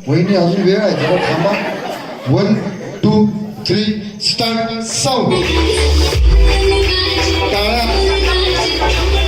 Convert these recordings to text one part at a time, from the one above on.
वहिनी अजून वेळ आहे जरा थांबा. 1 2 3 स्टार्ट. साऊंड. टाळ्या टाळ्या बंद करायच्या.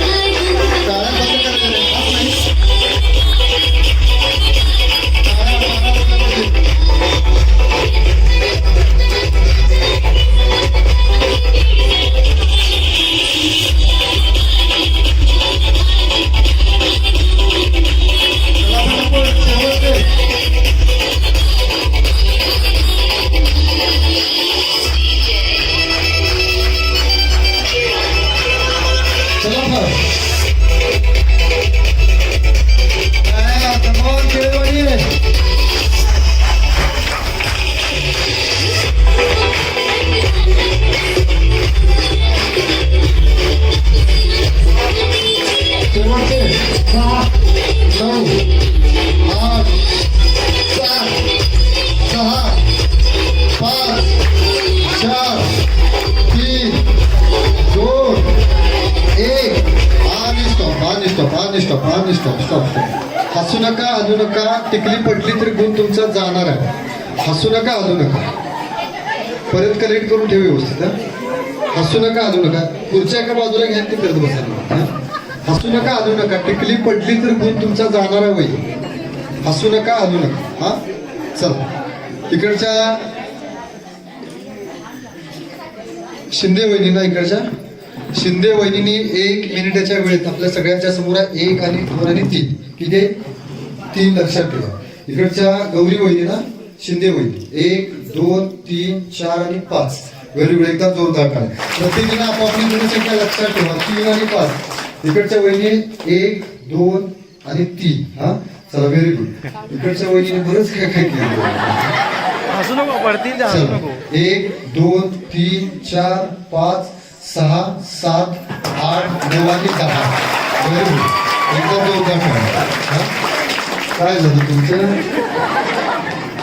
स्टॉप. हसू नका, हलू नका. टिकली पडली तर गुण तुमचा जाणार आहे. हसू नका, हलू नका. परत कलेक्ट करून ठेव व्यवस्थित. हसू नका, हलू नका. खुर्च्या एका बाजूला घ्या ते करत बसायला. हसू नका, हलू नका. टिकली पडली तर गुण तुमचा जाणार आहे. वही हसू नका, हलू नका. हा चल. इकडच्या शिंदे वहिनीला, इकडच्या शिंदे वहिनीने 1 मिनिटाच्या वेळेत आपल्या सगळ्यांच्या समोर 1 आणि 2 आणि 3 किती 3 लक्षात ठेवा. इकडच्या गौरी वहिनीला शिंदे वहिनी 1 2 3 4 आणि 5. Very good. एकदा जोरदार करा. प्रत्येकीने आपापली गुणसंख्या लक्षात ठेवा. 3 आणि 5. इकडच्या वहिनी 1 2 आणि 3. हा चला. Very good. इकडच्या वहिनीने बरंच काय काय केलं. 1 2 3 4 5 6 7 8 9 आणि 10. Very good. एकदा जोरदार करा. काय झालं तुमचं.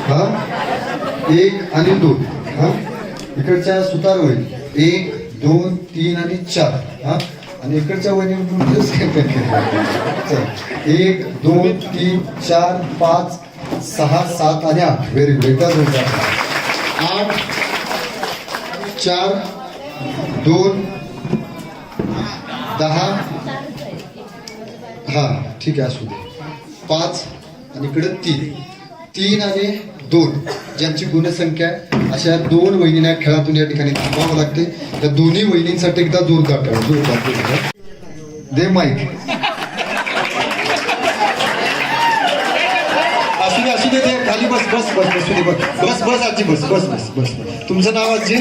हा 1 आणि 2. हा इकडच्या सुतार वहिनी 1 2 3 आणि 4. हा आणि इकडच्या वहिनी 1 2 3 4 5 6 7 आणि 8. Very good. एकदा जोरदार. 8 4 2 10. हा ठीक आहे असू दे. 5 आणि इकडे 3 आणि 2 ज्यांची गुणसंख्या अशा 2 वहिनींना खेळातून या ठिकाणी थांबावं लागते. त्या दोन्ही वहिनींसाठी एकदा जोरदार करा. जोरदार दे माईक. असू दे ते खाली बस बस बस बसू दे. बस बस बस आजी बस बस बस बस. तुमचं नाव आजी.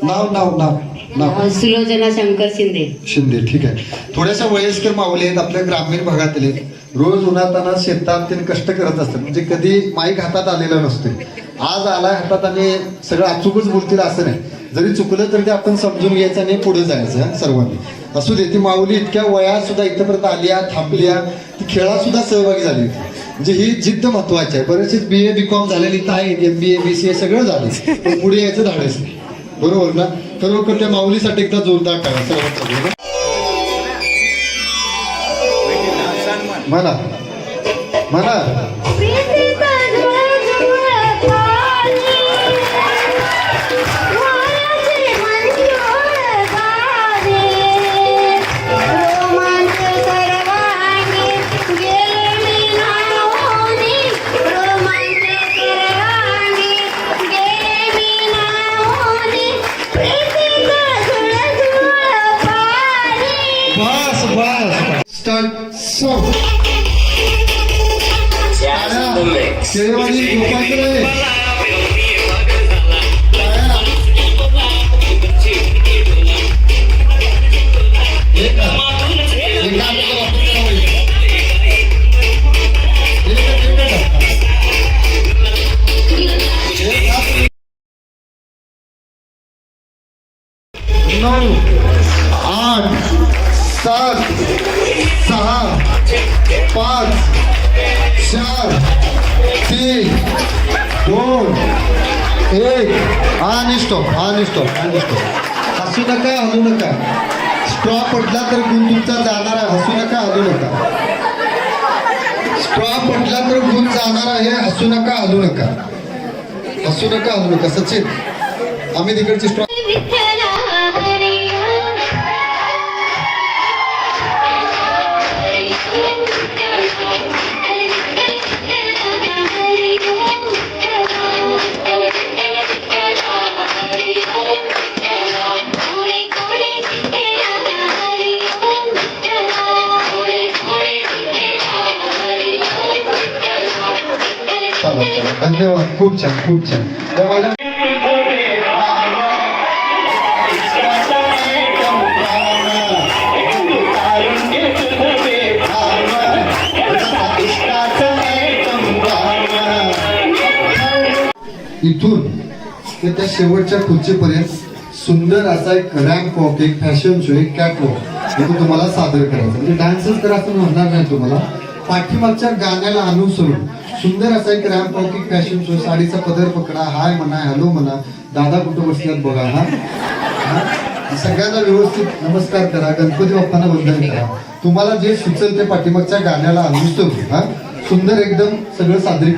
नाव नाव नाव नाव सुलोचना शंकर शिंदे. शिंदे. ठीक आहे. थोड्याशा वयस्कर माऊली आहेत आपल्या ग्रामीण भागातले. रोज उन्हाताना शेतात ते कष्ट करत असतात. म्हणजे कधी माईक हातात आलेला नसतो. आज आलाय हातात आणि सगळं अचूकच बोलतील असं नाही. जरी चुकलं तरी ते आपण समजून घ्यायचं आणि पुढे जायचं सर्वांनी. असू दे. ती माऊली इतक्या वयात सुद्धा इथपर्यंत आल्या, थांबल्या. ती खेळात सुद्धा सहभागी झाली होती. म्हणजे ही जिद्द महत्वाची आहे. बरेचसे BA BCom झालेली आहेत. MBA BCA सगळं झालं पण पुढे यायचं धाडस नाही. बरोबर ना. खरोखर त्या माऊलीसाठी एकदा जोरदार करा सर्वांचा. म्हणा म्हणा. बस बस. स्टार्ट. सॉन्ग. शेरवानी गोपाकडे. नऊ 8 7 6 5 4 3 2 1. आणि स्टॉप. हसू नका, हलू नका. स्ट्रॉ पडला तर गुण तुमचा जाणार आहे. हसू नका, हलू नका. स्ट्रॉ पडला तर गुण जाणार. गाणार आहे हसू नका हलू नका. हसू नका हलू नका. सचिन आम्ही तिकडची स्ट्रॉ धन्यवाद. खूप छान खूप छान. त्या मॅडम इथून ते त्या शेवटच्या खुर्चीपर्यंत सुंदर असा एक रॅम्प वॉक, एक फॅशन शो, एक कॅट वॉक हे तुम्हाला सादर करायचं. म्हणजे डान्सच तर असं म्हणणार नाही तुम्हाला. पाठीमागच्या गाण्याला अनुसरून सुंदर असा एक रॅम्प वॉक, एक फॅशन शो, साडीचा पदर पकडा, हाय म्हणा, हॅलो म्हणा, दादा कुठं बसल्यात बघा. हा सगळ्यांना व्यवस्थित नमस्कार करा, गणपती बाप्पांना वंदन करा. तुम्हाला जे सुचेल ते पाठीमागच्या गाण्याला अनुसरून हा सुंदर एकदम सगळं सादरी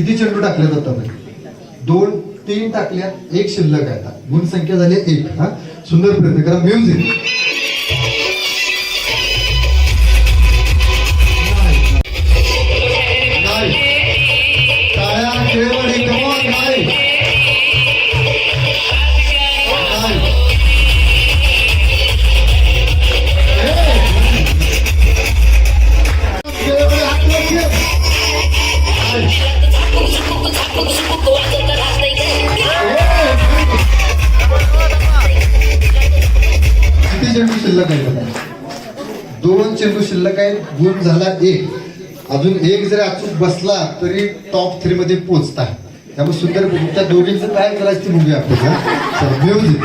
किती चेंडू टाकले जातात? 2, 3 टाकल्यात, 1 शिल्लक आहे आता. गुण संख्या झाली 1. हा, सुंदर प्रयत्न करा. म्युझिक. नाही. टाळ्या, खेळवाडी, come on, नाही. नाही. खेळवाडी, हात वर खेळ. नाही. किती चेंडू शिल्लक आहे बघा? 2 चेंडू शिल्लक आहे. गुण झाला 1. अजून 1 जरी अचूक बसला तरी टॉप 3 मध्ये पोहोचता. त्यामुळे सुंदर बघू. त्या दोघींचं काय करायचं ते बघूया आपण. म्युझिक.